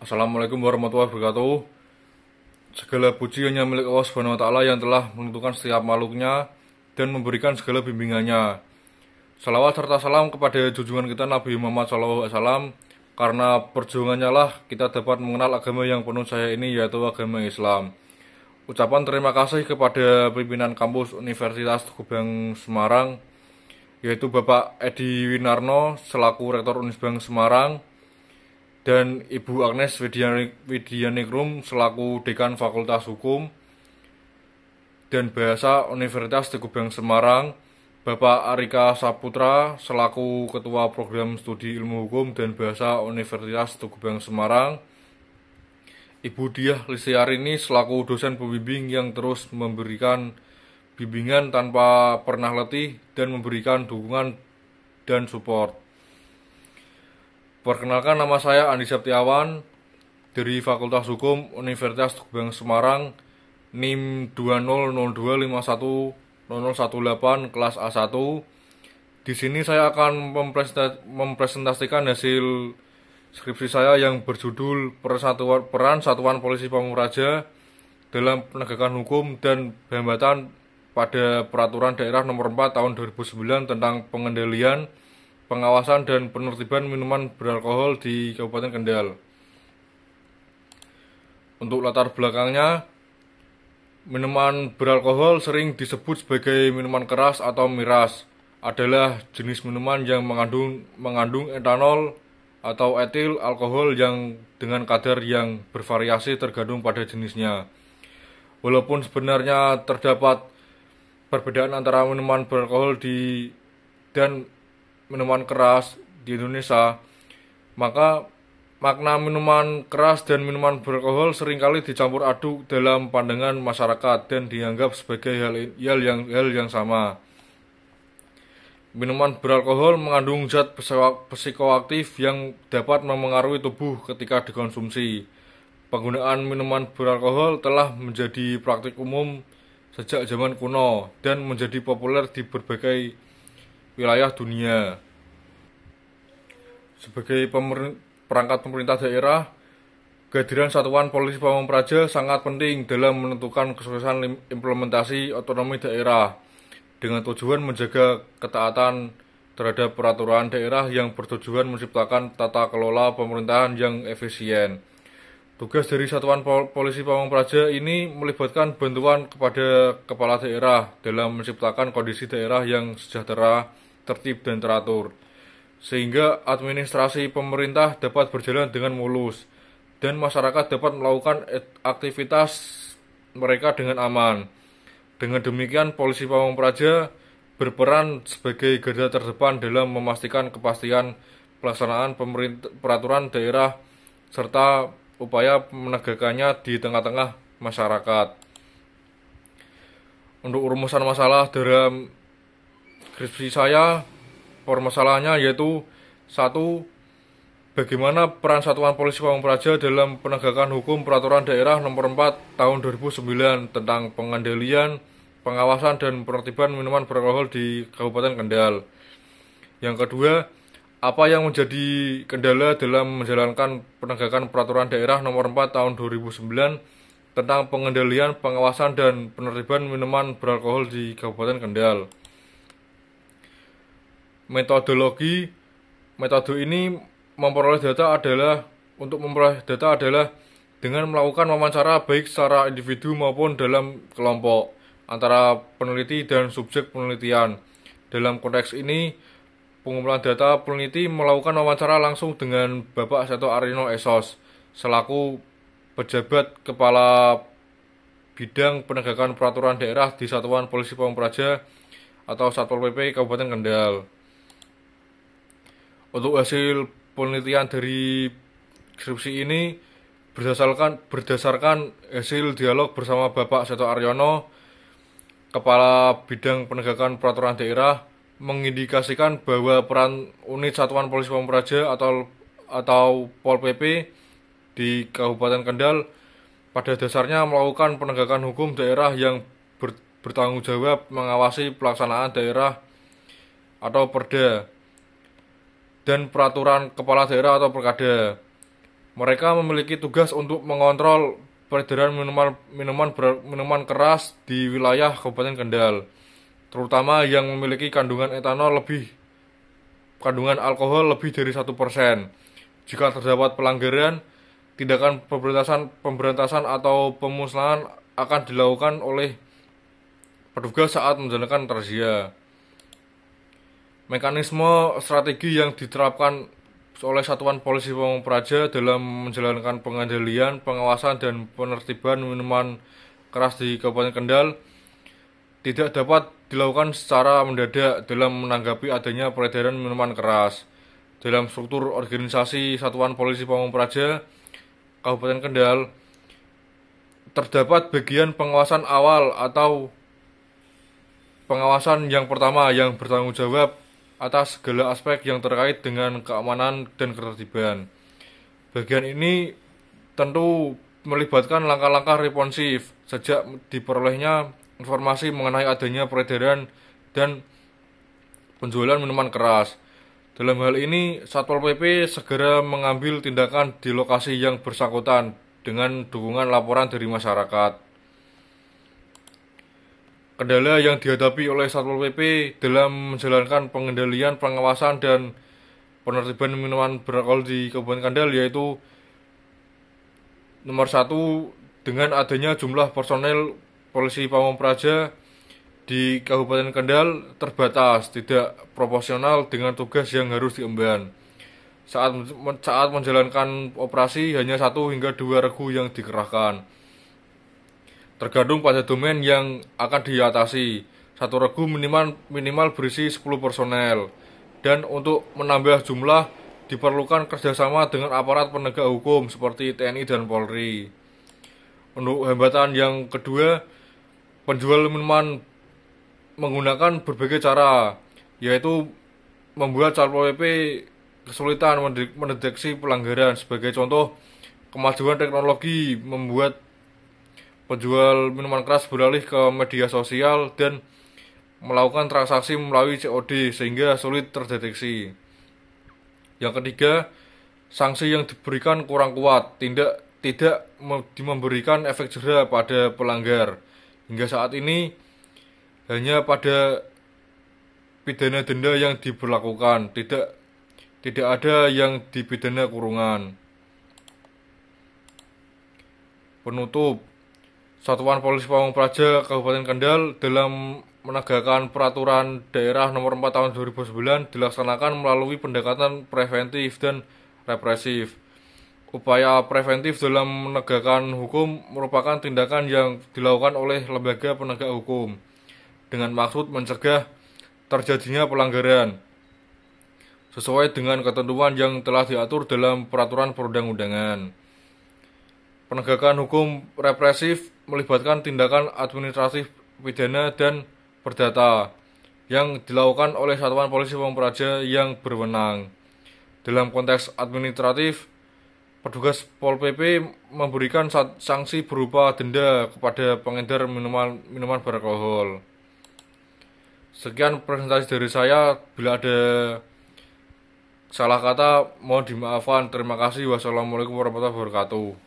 Assalamualaikum warahmatullahi wabarakatuh. Segala puji hanya milik Allah Subhanahu wa taala yang telah menentukan setiap makhluknya dan memberikan segala bimbingannya. Salawat serta salam kepada junjungan kita Nabi Muhammad SAW, karena perjuangannya lah kita dapat mengenal agama yang penuh cahaya ini, yaitu agama Islam. Ucapan terima kasih kepada pimpinan kampus Universitas Gebang Semarang, yaitu Bapak Edi Winarno selaku Rektor Unisbank Semarang, dan Ibu Agnes Widianingrum selaku Dekan Fakultas Hukum dan Bahasa Universitas Gebang Semarang, Bapak Arika Saputra selaku Ketua Program Studi Ilmu Hukum dan Bahasa Universitas Gebang Semarang, Ibu Diah Listiarini selaku dosen pembimbing yang terus memberikan bimbingan tanpa pernah letih dan memberikan dukungan dan support. Perkenalkan, nama saya Andi Septiawan dari Fakultas Hukum Universitas Gebang Semarang, NIM 2002510018 kelas A1. Di sini saya akan mempresentasikan hasil skripsi saya yang berjudul Peran Satuan Polisi Pamung Praja dalam Penegakan Hukum dan Hambatan pada Peraturan Daerah Nomor 4 Tahun 2009 tentang pengendalian, pengawasan dan penertiban minuman beralkohol di Kabupaten Kendal. Untuk latar belakangnya, minuman beralkohol sering disebut sebagai minuman keras atau miras, adalah jenis minuman yang mengandung etanol atau etil alkohol yang dengan kadar yang bervariasi tergantung pada jenisnya. Walaupun sebenarnya terdapat perbedaan antara minuman beralkohol dan minuman keras di Indonesia, maka makna minuman keras dan minuman beralkohol seringkali dicampur aduk dalam pandangan masyarakat dan dianggap sebagai hal yang sama. Minuman beralkohol mengandung zat psikoaktif yang dapat memengaruhi tubuh ketika dikonsumsi. Penggunaan minuman beralkohol telah menjadi praktik umum sejak zaman kuno dan menjadi populer di berbagai wilayah dunia. Sebagai perangkat pemerintah daerah, kehadiran Satuan Polisi Pamung Praja sangat penting dalam menentukan kesuksesan implementasi otonomi daerah, dengan tujuan menjaga ketaatan terhadap peraturan daerah yang bertujuan menciptakan tata kelola pemerintahan yang efisien. Tugas dari Satuan Polisi Pamung Praja ini melibatkan bantuan kepada kepala daerah dalam menciptakan kondisi daerah yang sejahtera, tertib dan teratur, sehingga administrasi pemerintah dapat berjalan dengan mulus dan masyarakat dapat melakukan aktivitas mereka dengan aman. Dengan demikian, Polisi Pamung Praja berperan sebagai garda terdepan dalam memastikan kepastian pelaksanaan peraturan daerah serta upaya menegakkannya di tengah-tengah masyarakat. Untuk rumusan masalah dalam skripsi saya, permasalahannya yaitu 1. Bagaimana peran Satuan Polisi Pamung Praja dalam penegakan hukum Peraturan Daerah Nomor 4 Tahun 2009 tentang pengendalian, pengawasan dan penertiban minuman beralkohol di Kabupaten Kendal. Yang kedua, apa yang menjadi kendala dalam menjalankan penegakan Peraturan Daerah Nomor 4 Tahun 2009 tentang pengendalian, pengawasan dan penertiban minuman beralkohol di Kabupaten Kendal. Metode ini memperoleh data adalah dengan melakukan wawancara baik secara individu maupun dalam kelompok antara peneliti dan subjek penelitian. Dalam konteks ini, pengumpulan data peneliti melakukan wawancara langsung dengan Bapak Seto Arino Esos selaku pejabat kepala bidang penegakan peraturan daerah di Satuan Polisi Pamung Praja atau Satpol PP Kabupaten Kendal. Untuk hasil penelitian dari skripsi ini berdasarkan hasil dialog bersama Bapak Seto Aryono, Kepala Bidang Penegakan Peraturan Daerah, mengindikasikan bahwa peran unit Satuan Polisi Pamung Praja atau Pol PP di Kabupaten Kendal pada dasarnya melakukan penegakan hukum daerah yang bertanggung jawab mengawasi pelaksanaan daerah atau Perda dan peraturan kepala daerah atau Perkada. Mereka memiliki tugas untuk mengontrol peredaran minuman keras di wilayah Kabupaten Kendal, terutama yang memiliki kandungan alkohol lebih dari 1%. Jika terdapat pelanggaran, tindakan pemberantasan atau pemusnahan akan dilakukan oleh petugas saat menjalankan razia. Mekanisme strategi yang diterapkan oleh Satuan Polisi Pamung Praja dalam menjalankan pengendalian, pengawasan, dan penertiban minuman keras di Kabupaten Kendal tidak dapat dilakukan secara mendadak dalam menanggapi adanya peredaran minuman keras. Dalam struktur organisasi Satuan Polisi Pamung Praja Kabupaten Kendal, terdapat bagian pengawasan awal atau pengawasan yang pertama yang bertanggung jawab atas segala aspek yang terkait dengan keamanan dan ketertiban. Bagian ini tentu melibatkan langkah-langkah responsif sejak diperolehnya informasi mengenai adanya peredaran dan penjualan minuman keras. Dalam hal ini, Satpol PP segera mengambil tindakan di lokasi yang bersangkutan dengan dukungan laporan dari masyarakat. Kendala yang dihadapi oleh Satpol PP dalam menjalankan pengendalian, pengawasan, dan penertiban minuman beralkohol di Kabupaten Kendal yaitu nomor 1, dengan adanya jumlah personel Polisi Pamung Praja di Kabupaten Kendal terbatas, tidak proporsional dengan tugas yang harus diemban. Saat menjalankan operasi, hanya 1 hingga 2 regu yang dikerahkan, tergantung pada domain yang akan diatasi. 1 regu minimal berisi 10 personel, dan untuk menambah jumlah diperlukan kerjasama dengan aparat penegak hukum seperti TNI dan Polri. Untuk hambatan yang kedua, penjual minuman menggunakan berbagai cara, yaitu membuat Satpol PP kesulitan mendeteksi pelanggaran. Sebagai contoh, kemajuan teknologi membuat penjual minuman keras beralih ke media sosial dan melakukan transaksi melalui COD sehingga sulit terdeteksi. Yang ketiga, sanksi yang diberikan kurang kuat, tidak memberikan efek jera pada pelanggar. Hingga saat ini hanya pada pidana denda yang diberlakukan, tidak ada yang dipidana kurungan. Penutup, Satuan Polisi Pamung Praja Kabupaten Kendal dalam menegakkan peraturan daerah nomor 4 tahun 2009 dilaksanakan melalui pendekatan preventif dan represif. Upaya preventif dalam menegakkan hukum merupakan tindakan yang dilakukan oleh lembaga penegak hukum dengan maksud mencegah terjadinya pelanggaran sesuai dengan ketentuan yang telah diatur dalam peraturan perundang-undangan. Penegakan hukum represif melibatkan tindakan administratif pidana dan perdata yang dilakukan oleh Satuan Polisi Pamung Praja yang berwenang. Dalam konteks administratif, petugas Pol PP memberikan sanksi berupa denda kepada pengedar minuman beralkohol. Sekian presentasi dari saya. Bila ada salah kata mohon dimaafkan. Terima kasih. Wassalamualaikum warahmatullahi wabarakatuh.